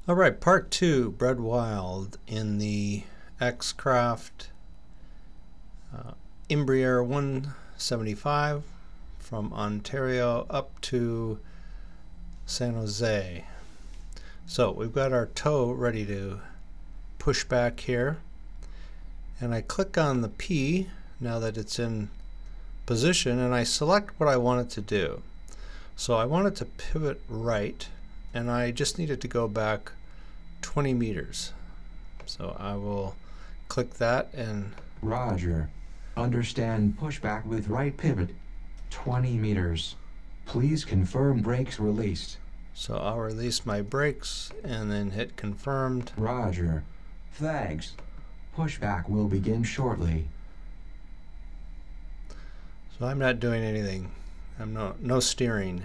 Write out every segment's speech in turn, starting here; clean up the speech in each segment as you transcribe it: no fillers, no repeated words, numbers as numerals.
All right, part 2, Bred Wild in the X-Craft Embraer 175 from Ontario up to San Jose. So we've got our toe ready to push back here, and I click on the P now that it's in position, and I select what I want it to do. So I want it to pivot right, and I just need it to go back 20 meters. So I will click that and Roger. Understand pushback with right pivot. 20 meters. Please confirm brakes released. so I'll release my brakes and then hit confirmed. Roger. Thanks. Pushback will begin shortly. So I'm not doing anything. I'm no steering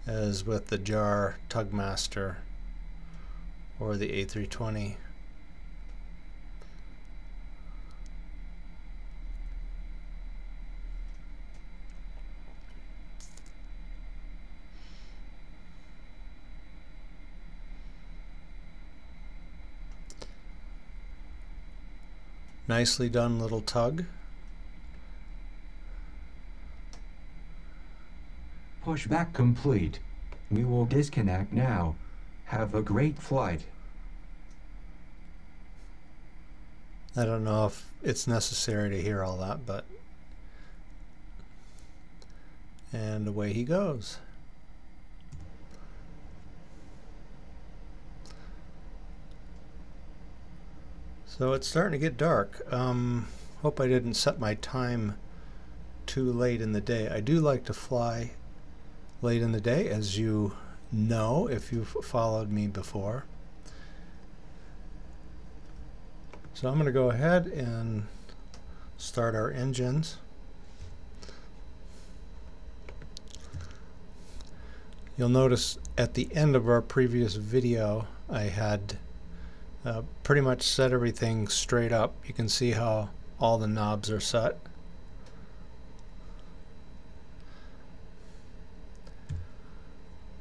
as with the Jar Tugmaster or the A320. Nicely done, little tug. Pushback complete. We will disconnect now. Have a great flight. I don't know if it's necessary to hear all that, but and away he goes. So it's starting to get dark. Hope I didn't set my time too late in the day. I do like to fly late in the day, as you know if you've followed me before. So I'm going to go ahead and start our engines. You'll notice at the end of our previous video I had pretty much set everything straight up. You can see how all the knobs are set.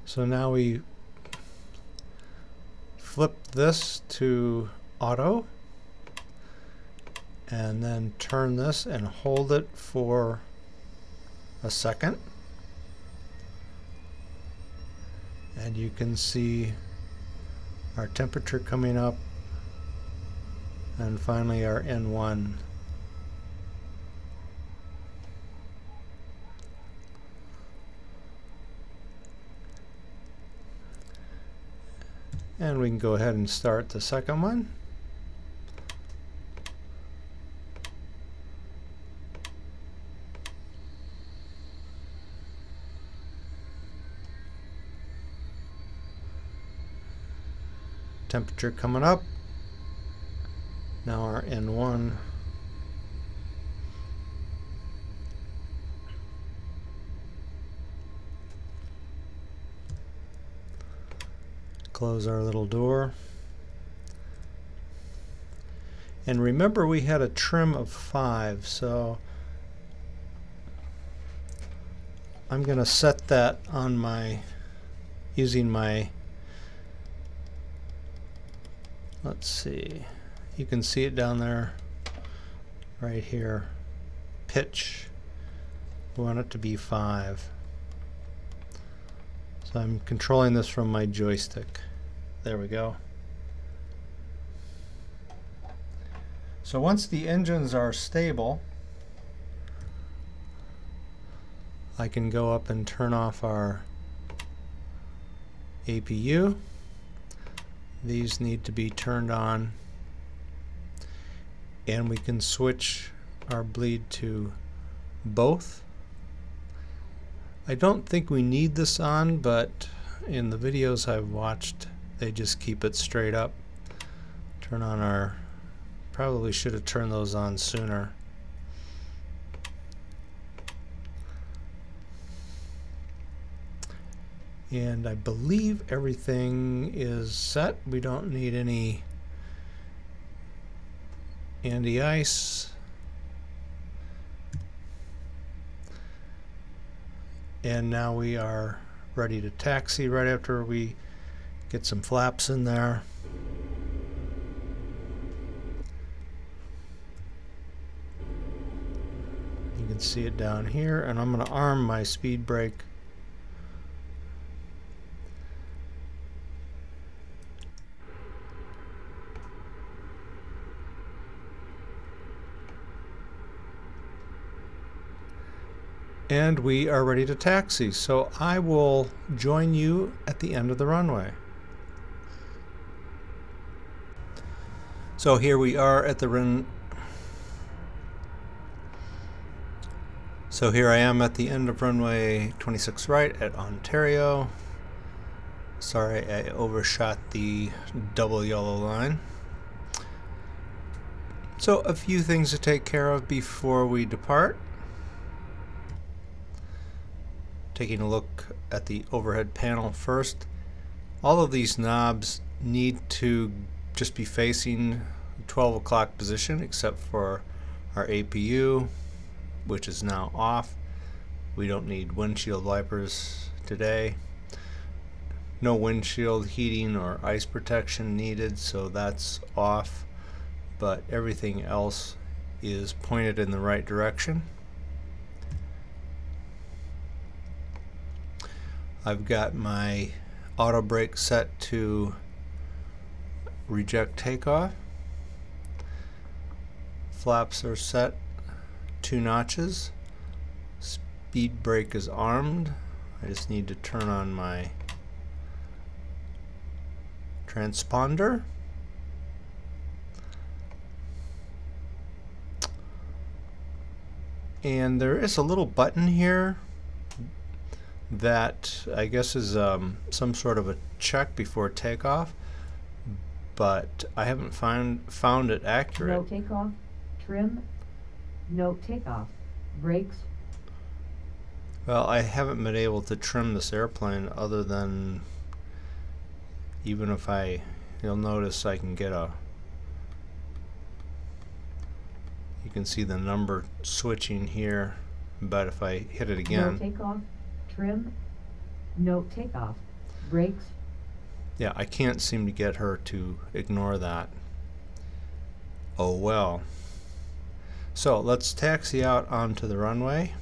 So now we flip this to auto and then turn this and hold it for a second, and you can see our temperature coming up and finally our N1. And we can go ahead and start the second one. Temperature coming up. Now our N1. Close our little door. And remember, we had a trim of 5, so I'm going to set that on my, using my, let's see, you can see it down there, right here, pitch. We want it to be 5. So I'm controlling this from my joystick. There we go. So once the engines are stable, I can go up and turn off our APU. These need to be turned on, and we can switch our bleed to both. I don't think we need this on, but in the videos I've watched, they just keep it straight up. Turn on our, probably should have turned those on sooner. And I believe everything is set. We don't need any anti-ice. And now we are ready to taxi right after we get some flaps in there. You can see it down here, and I'm going to arm my speed brake. And we are ready to taxi, so I will join you at the end of the runway. So here we are at the So here I am at the end of runway 26 right at Ontario. Sorry, I overshot the double yellow line. So a few things to take care of before we depart. Taking a look at the overhead panel first. All of these knobs need to just be facing 12 o'clock position except for our APU, which is now off. We don't need windshield wipers today. No windshield heating or ice protection needed, so that's off, but everything else is pointed in the right direction. I've got my auto brake set to reject takeoff. Flaps are set 2 notches. Speed brake is armed. I just need to turn on my transponder. And there is a little button here that I guess is some sort of a check before takeoff, but I haven't found it accurate. No takeoff, trim, no takeoff, brakes. Well, I haven't been able to trim this airplane other than, even if you'll notice I can get you can see the number switching here, but if I hit it again. No takeoff, trim, no takeoff, brakes. Yeah, I can't seem to get her to ignore that. Oh well. So let's taxi out onto the runway.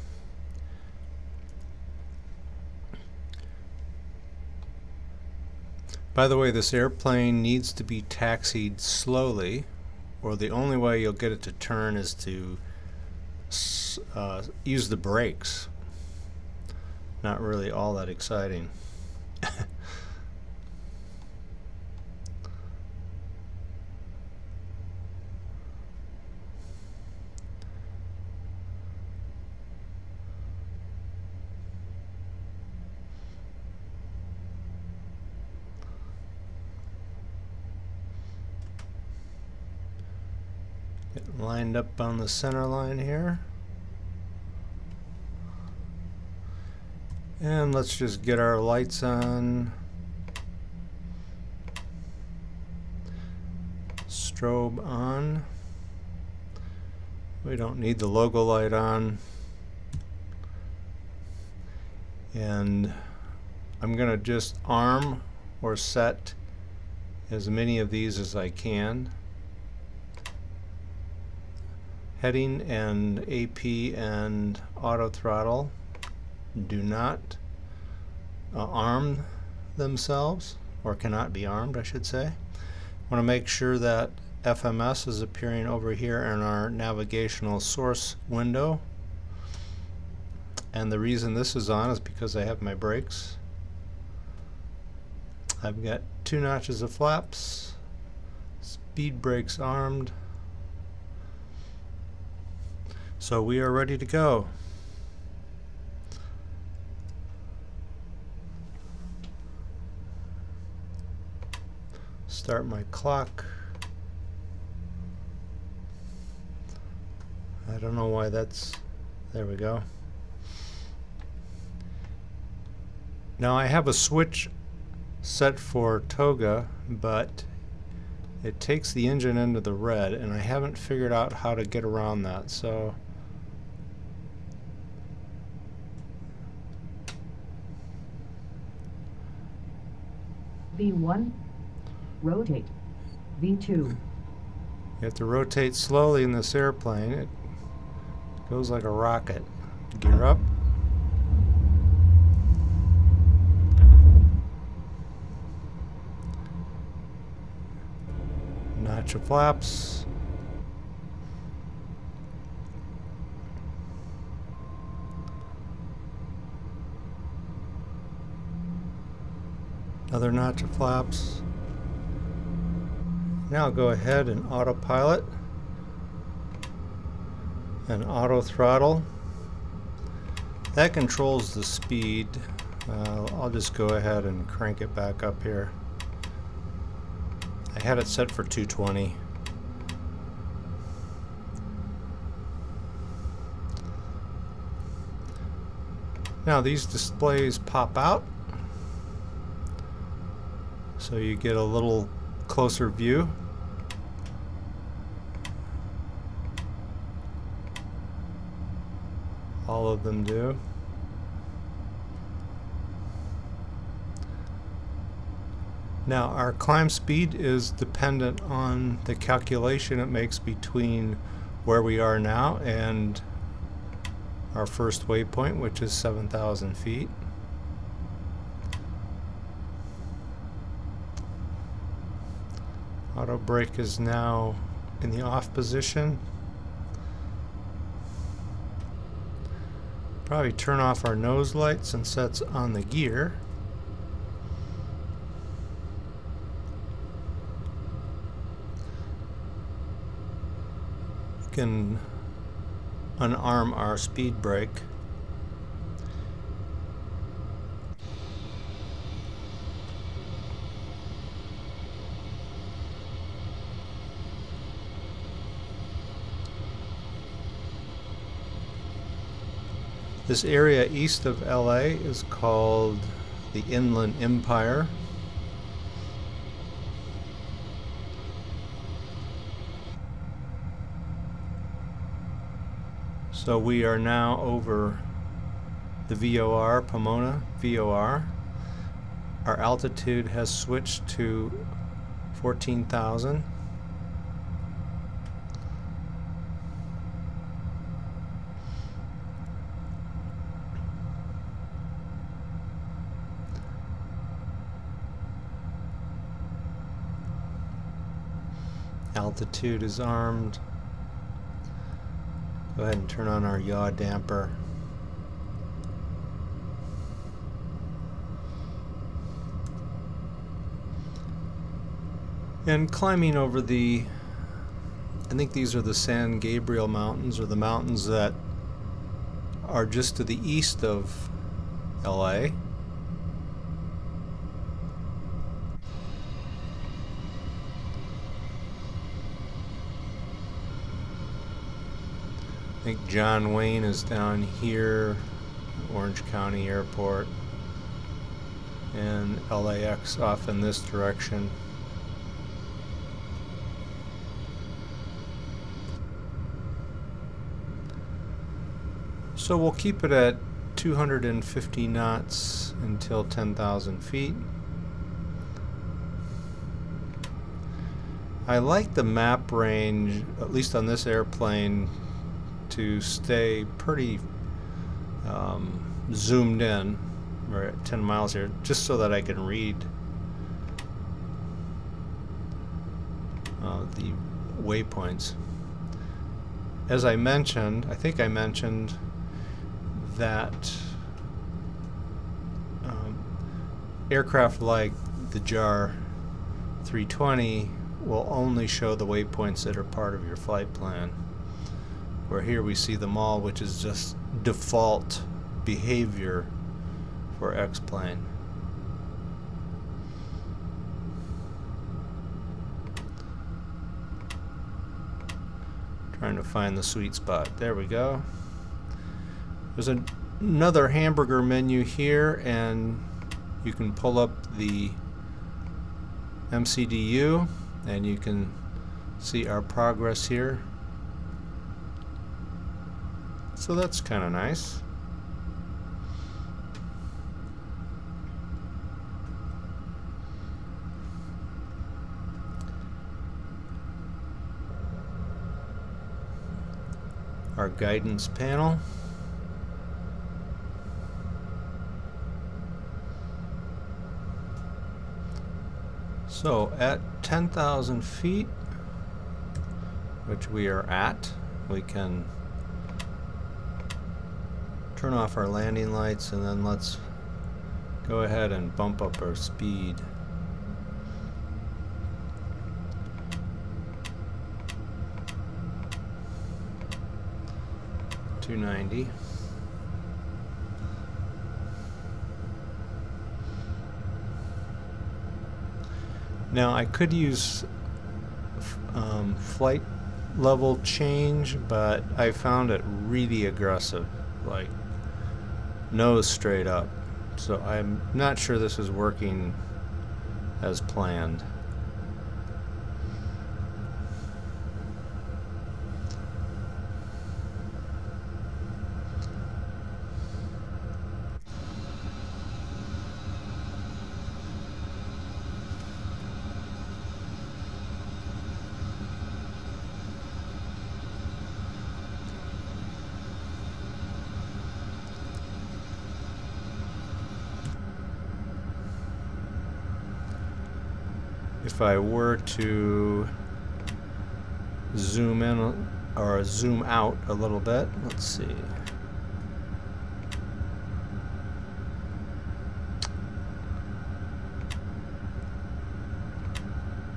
By the way, this airplane needs to be taxied slowly, or the only way you'll get it to turn is to use the brakes. Not really all that exciting. Getting lined up on the center line here. And let's just get our lights on. Strobe on. We don't need the logo light on. And I'm going to just arm or set as many of these as I can. Heading and AP and auto throttle do not arm themselves, or cannot be armed, I should say. I want to make sure that FMS is appearing over here in our navigational source window. And the reason this is on is because I have my brakes. I've got 2 notches of flaps, speed brakes armed. So we are ready to go. Start my clock. I don't know why that's, there we go. Now I have a switch set for toga, but it takes the engine into the red, and I haven't figured out how to get around that. So V1. Rotate. V2. You have to rotate slowly in this airplane. It goes like a rocket. Gear up. Notch your flaps. Another notch of flaps. Now go ahead and autopilot and auto throttle. That controls the speed. I'll just go ahead and crank it back up here. I had it set for 220. Now these displays pop out, so you get a little closer view. All of them do. Now our climb speed is dependent on the calculation it makes between where we are now and our first waypoint, which is 7,000 feet. Auto brake is now in the off position. Probably turn off our nose light since that's on the gear. We can unarm our speed brake. This area east of LA is called the Inland Empire. So we are now over the VOR, Pomona VOR. Our altitude has switched to 14,000. Altitude is armed. Go ahead and turn on our yaw damper. And climbing over the, I think these are the San Gabriel Mountains, or the mountains that are just to the east of LA. I think John Wayne is down here, Orange County Airport, and LAX off in this direction. So we'll keep it at 250 knots until 10,000 feet. I like the map range, at least on this airplane, to stay pretty zoomed in. We're at 10 miles here, just so that I can read the waypoints. As I mentioned, I think I mentioned that aircraft like the JAR 320 will only show the waypoints that are part of your flight plan. Where here we see them all, which is just default behavior for X-plane. Trying to find the sweet spot. There we go. There's another hamburger menu here, and you can pull up the MCDU and you can see our progress here. So that's kind of nice. our guidance panel. So at 10,000 feet, which we are at, we can turn off our landing lights, and then let's go ahead and bump up our speed. to 90. Now I could use flight level change, but I found it really aggressive, like nose straight up. So I'm not sure this is working as planned. If I were to zoom in or zoom out a little bit, let's see.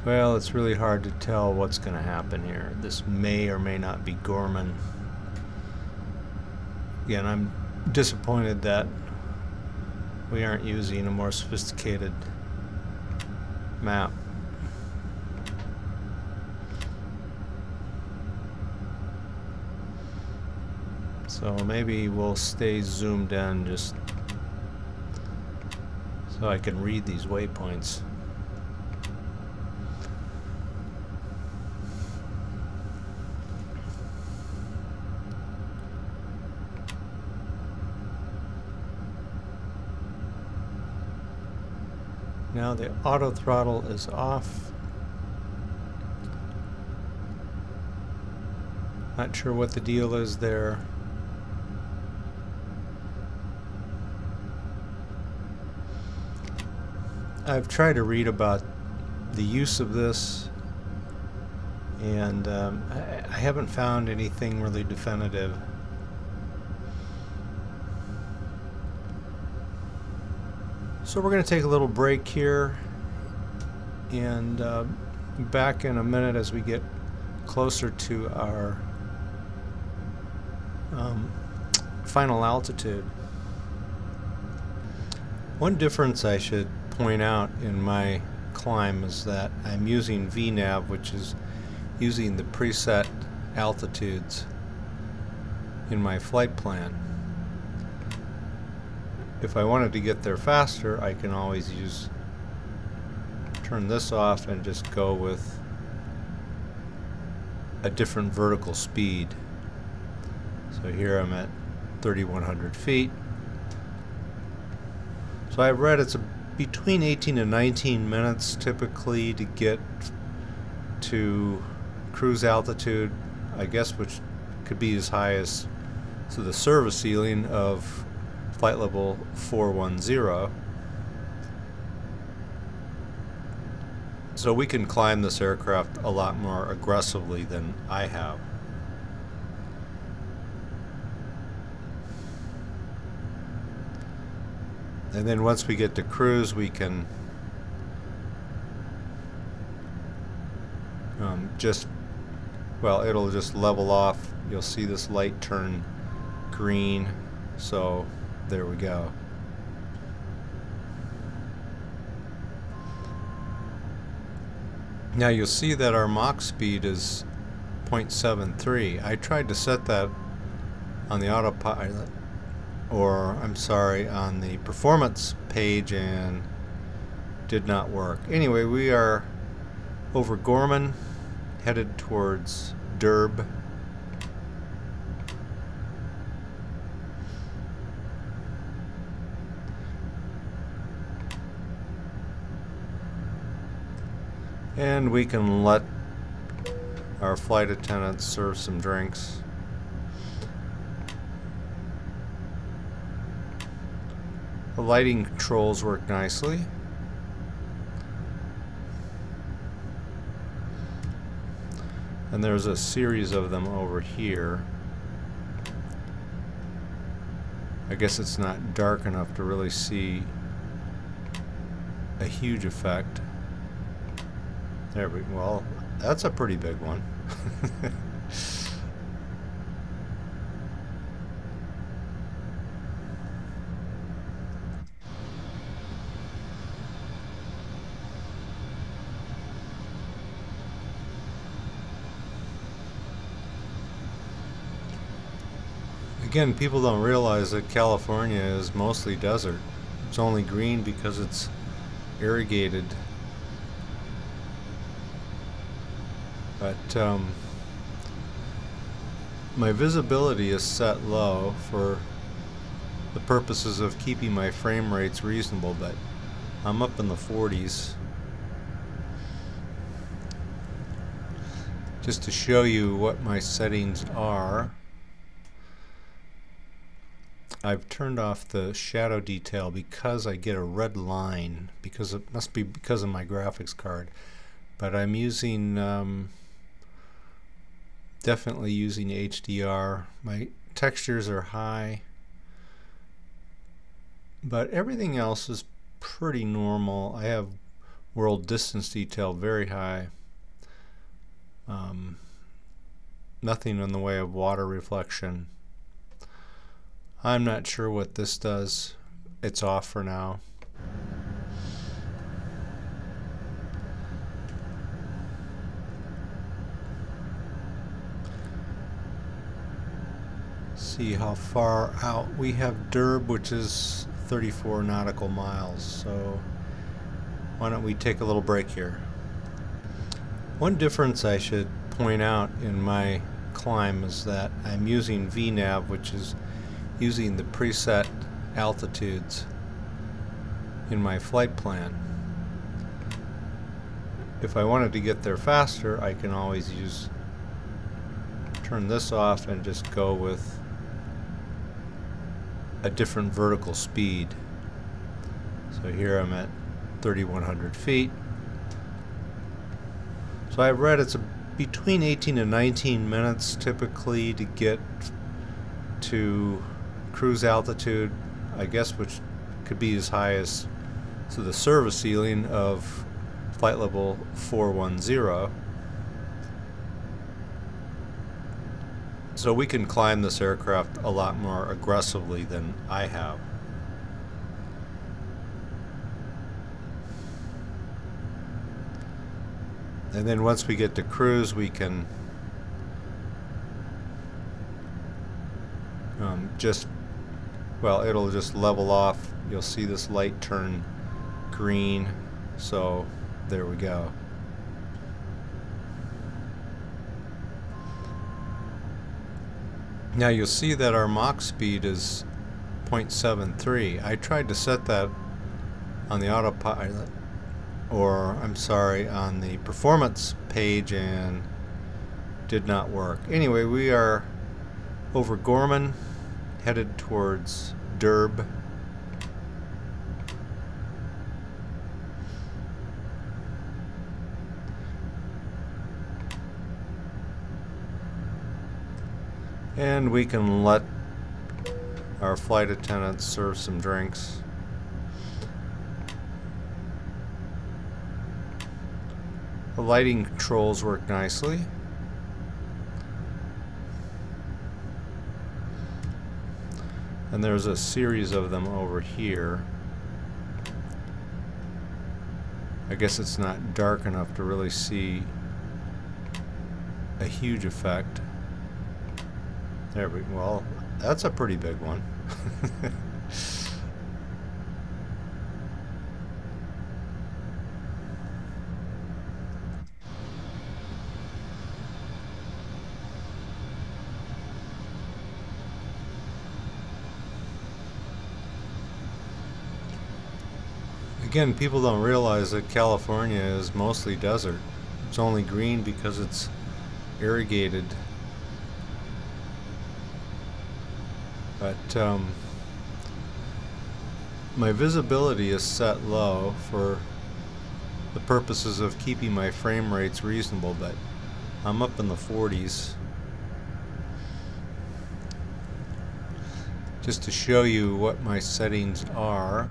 Well, it's really hard to tell what's going to happen here. This may or may not be Gorman. Again, I'm disappointed that we aren't using a more sophisticated map. So maybe we'll stay zoomed in just so I can read these waypoints. Now the auto throttle is off. Not sure what the deal is there. I've tried to read about the use of this, and I haven't found anything really definitive. So we're going to take a little break here, and back in a minute as we get closer to our final altitude. One difference I should point out in my climb is that I'm using VNav, which is using the preset altitudes in my flight plan. If I wanted to get there faster, I can always turn this off and just go with a different vertical speed. So here I'm at 3,100 feet. So I've read it's between 18 and 19 minutes typically to get to cruise altitude, I guess, which could be as high as to the service ceiling of flight level 410. So we can climb this aircraft a lot more aggressively than I have. And then once we get to cruise, we can it'll just level off. You'll see this light turn green. So there we go. Now you'll see that our Mach speed is 0.73. I tried to set that on the Autopilot, or I'm sorry, on the performance page, and did not work. Anyway, we are over Gorman, headed towards Durb. And we can let our flight attendants serve some drinks. The lighting controls work nicely. And there's a series of them over here. I guess it's not dark enough to really see a huge effect. There we go. Well, that's a pretty big one. Again, people don't realize that California is mostly desert. It's only green because it's irrigated. But my visibility is set low for the purposes of keeping my frame rates reasonable, but I'm up in the 40s. Just to show you what my settings are, I've turned off the shadow detail because I get a red line, because it must be because of my graphics card. But I'm using definitely using HDR. My textures are high, but everything else is pretty normal. I have world distance detail very high. Nothing in the way of water reflection. I'm not sure what this does. It's off for now. See how far out we have Derb, which is 34 nautical miles. So why don't we take a little break here? One difference I should point out in my climb is that I'm using VNav, which is using the preset altitudes in my flight plan. If I wanted to get there faster, I can always turn this off and just go with a different vertical speed. So here I'm at 3,100 feet. So I've read it's between 18 and 19 minutes typically to get to cruise altitude, I guess, which could be as high as to the service ceiling of flight level 410. So we can climb this aircraft a lot more aggressively than I have. And then once we get to cruise, we can it'll just level off. You'll see this light turn green. So there we go. Now you'll see that our Mach speed is 0.73. I tried to set that on the Autopilot, or I'm sorry, on the performance page, and did not work. Anyway, we are over Gorman, headed towards Derb. And we can let our flight attendants serve some drinks. The lighting controls work nicely. And there's a series of them over here. I guess it's not dark enough to really see a huge effect. There we go. Well, that's a pretty big one. Again, people don't realize that California is mostly desert. It's only green because it's irrigated. But my visibility is set low for the purposes of keeping my frame rates reasonable, but I'm up in the 40s. Just to show you what my settings are,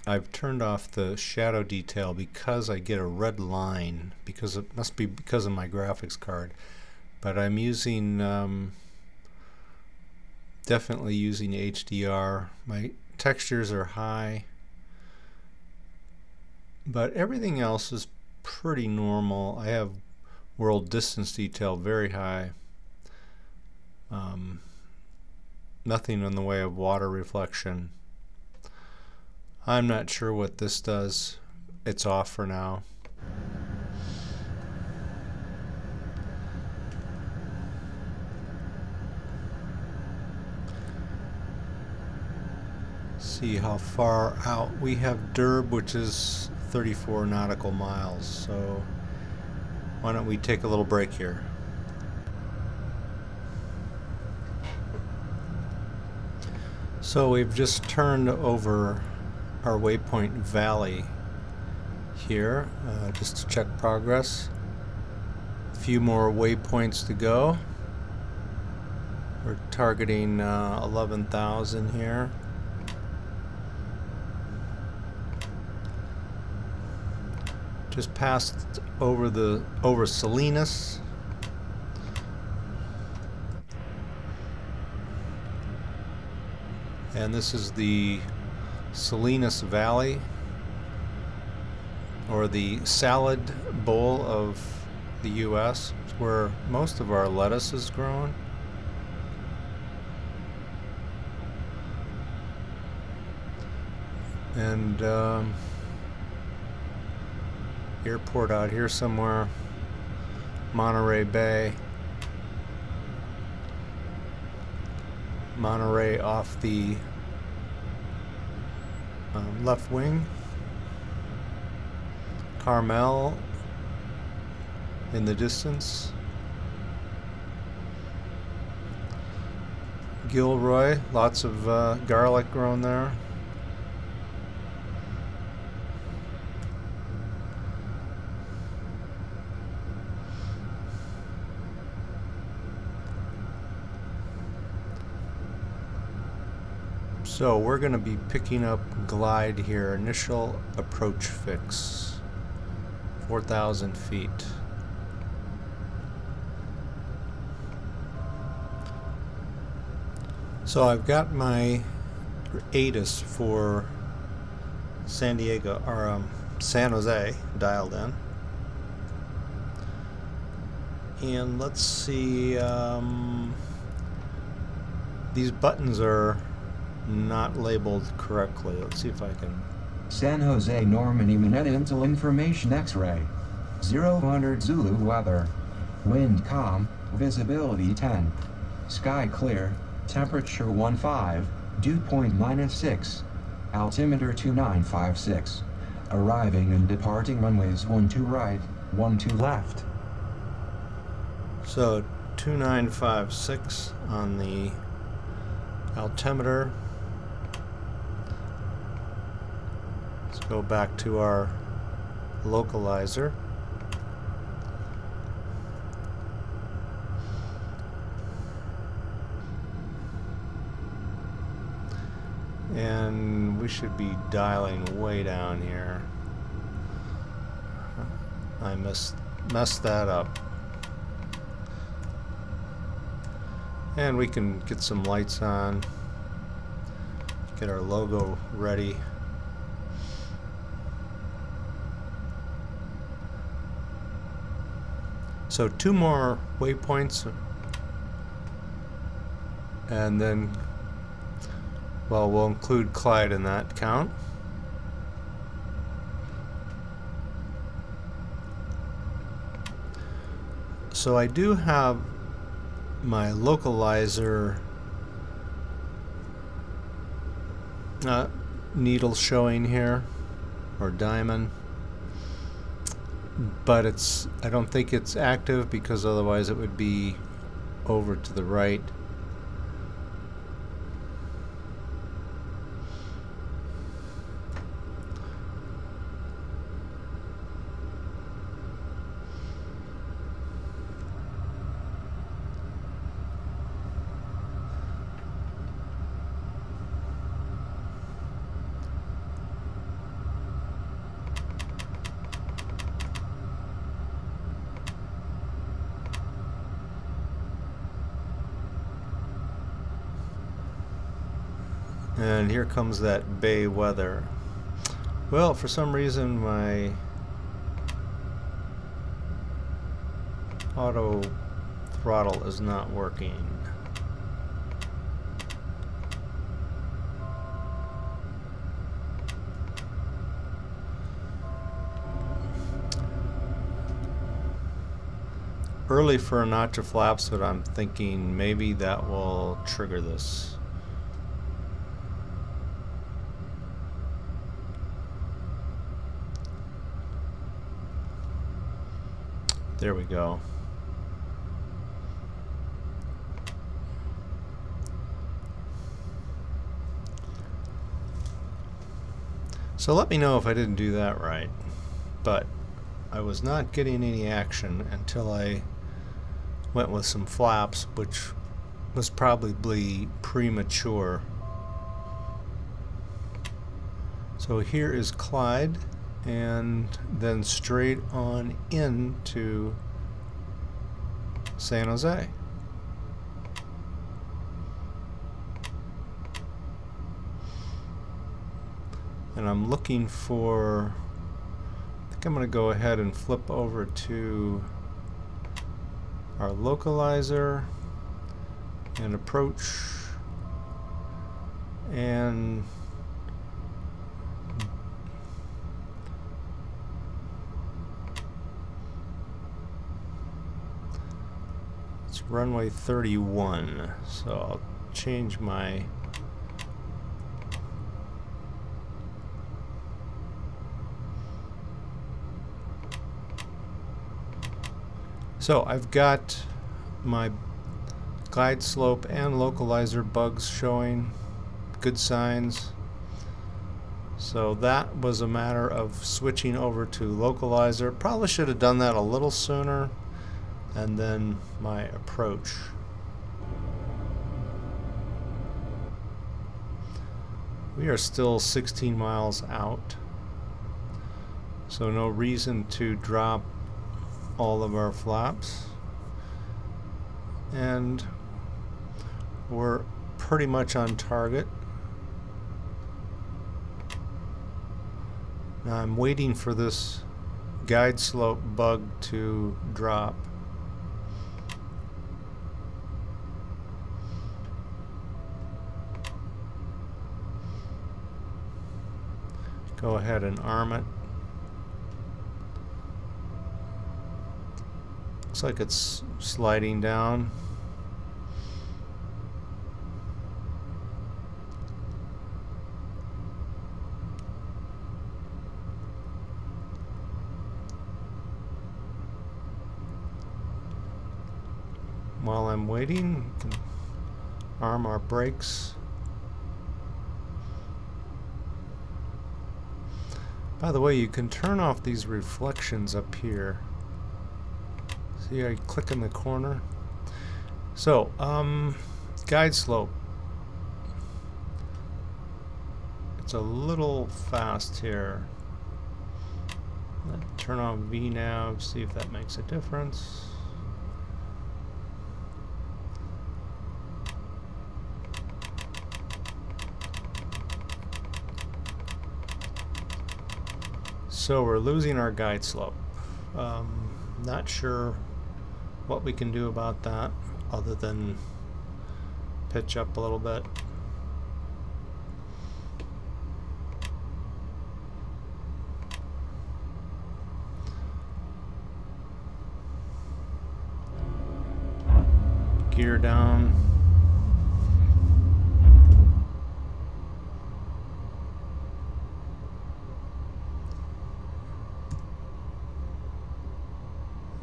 I've turned off the shadow detail because I get a red line, because it must be because of my graphics card. But I'm using, definitely using HDR. My textures are high, but everything else is pretty normal. I have world distance detail very high. Nothing in the way of water reflection. I'm not sure what this does. It's off for now. See how far out we have Derb, which is 34 nautical miles. So why don't we take a little break here? So we've just turned over our waypoint valley here, just to check progress. A few more waypoints to go. We're targeting 11,000 here. Just passed over Salinas. And this is the Salinas Valley, or the salad bowl of the US. It's where most of our lettuce is grown. And airport out here somewhere, Monterey Bay. Monterey off the left wing. Carmel in the distance. Gilroy, lots of garlic grown there. So we're going to be picking up glide here, initial approach fix, 4,000 feet. So I've got my ATIS for San Diego, or San Jose dialed in. And let's see, these buttons are not labeled correctly. Let's see if I can. San Jose Normandy Minetinsel Information X-ray. 000 Zulu weather. Wind calm, visibility 10. Sky clear, temperature 15, dew point -6. Altimeter 2956. Arriving and departing runways 12 right, 12 left. So 2956 on the altimeter. Let's go back to our localizer. And we should be dialing way down here. I messed that up. And we can get some lights on, get our logo ready. So 2 more waypoints, and then, well, we'll include Clyde in that count. So I do have my localizer needle showing here, or diamond, but I don't think it's active because otherwise it would be over to the right. And here comes that bay weather. Well, for some reason my auto throttle is not working. Early for a notch of flaps, but I'm thinking maybe that will trigger this. There we go. So let me know if I didn't do that right. But I was not getting any action until I went with some flaps, which was probably premature. So here is Clyde, and then straight on into San Jose. And I'm looking for, I think I'm going to go ahead and flip over to our localizer and approach, and it's runway 31, so I'll change my So I've got my glide slope and localizer bugs showing, good signs. So that was a matter of switching over to localizer. Probably should have done that a little sooner. And then my approach. We are still 16 miles out, so no reason to drop all of our flaps, and we're pretty much on target. Now I'm waiting for this guide slope bug to drop. Go ahead and arm it. Looks like it's sliding down. While I'm waiting, we can arm our brakes. By the way, you can turn off these reflections up here. See, I click in the corner. So, guide slope. It's a little fast here. Let's turn on VNav, see if that makes a difference. So we're losing our guide slope. Not sure what we can do about that other than pitch up a little bit. Gear down.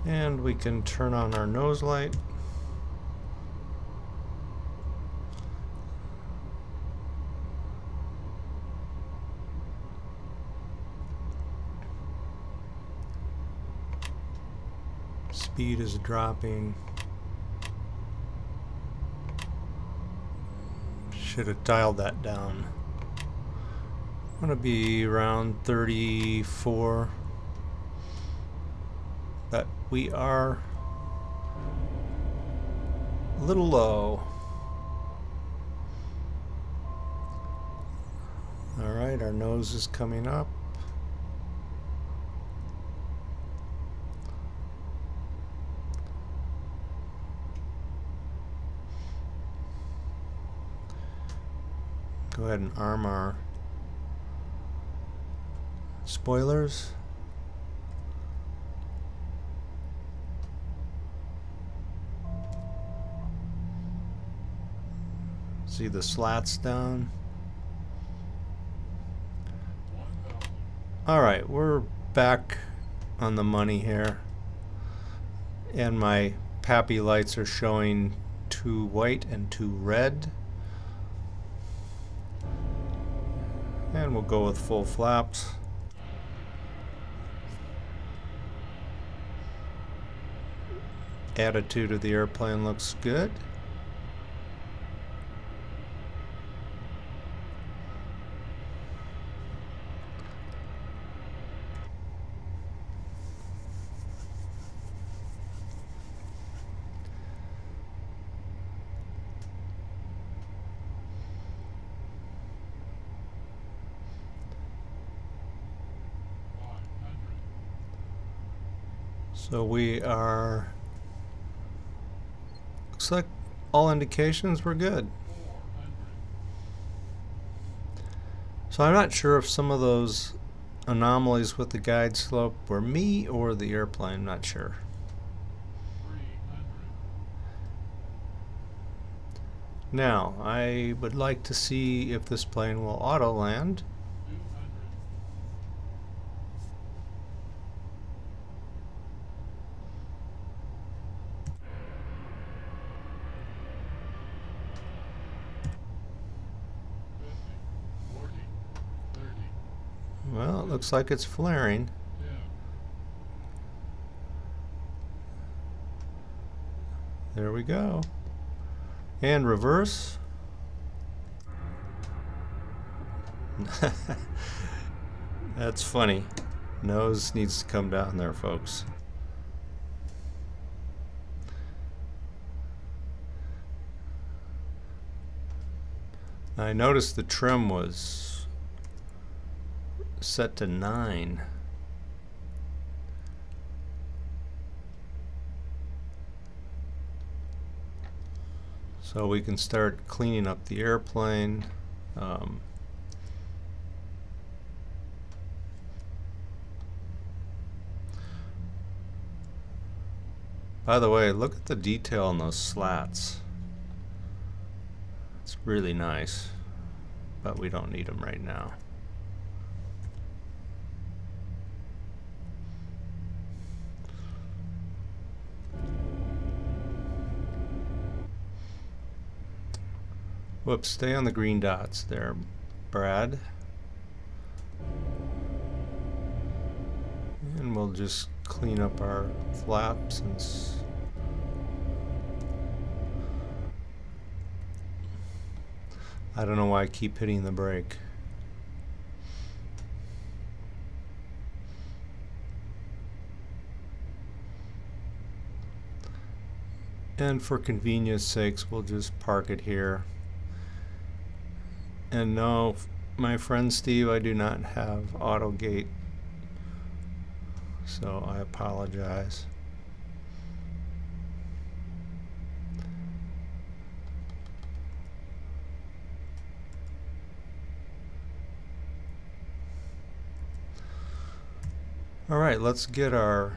And we can turn on our nose light. Speed is dropping. Should have dialed that down. I'm going to be around 34. But we are a little low. Alright, our nose is coming up. Go ahead and arm our spoilers. See the slats down. Alright, we're back on the money here. And my PAPI lights are showing 2 white and 2 red. And we'll go with full flaps. Attitude of the airplane looks good. So we are, looks like all indications were good. So I'm not sure if some of those anomalies with the guide slope were me or the airplane, not sure. Now, I would like to see if this plane will auto land. Well, it looks like it's flaring. There we go. And reverse. That's funny. Nose needs to come down there, folks. I noticed the trim was set to 9. So we can start cleaning up the airplane. By the way, look at the detail on those slats. It's really nice, but we don't need them right now. Whoops, stay on the green dots there, Brad. And we'll just clean up our flaps and I don't know why I keep hitting the brake. And for convenience sakes, we'll just park it here. And no, my friend Steve, I do not have auto gate, so I apologize. All right, let's get our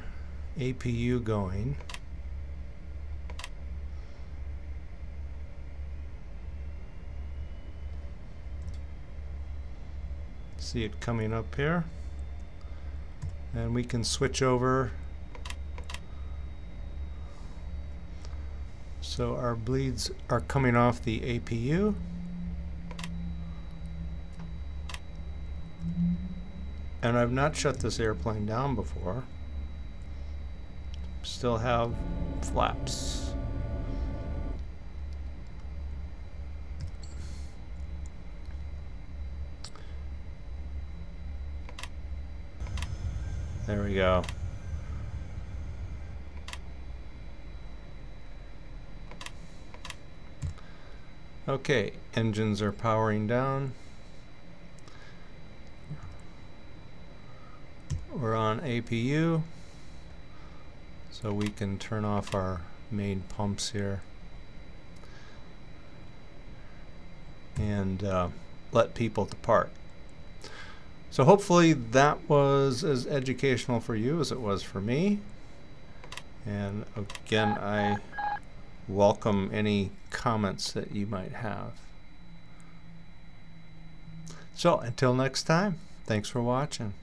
APU going. See it coming up here, and we can switch over so our bleeds are coming off the APU. And I've not shut this airplane down before. Still have flaps. There we go. Okay, engines are powering down. we're on APU, so we can turn off our main pumps here and let people depart. So hopefully that was as educational for you as it was for me. And again, I welcome any comments that you might have. So until next time, thanks for watching.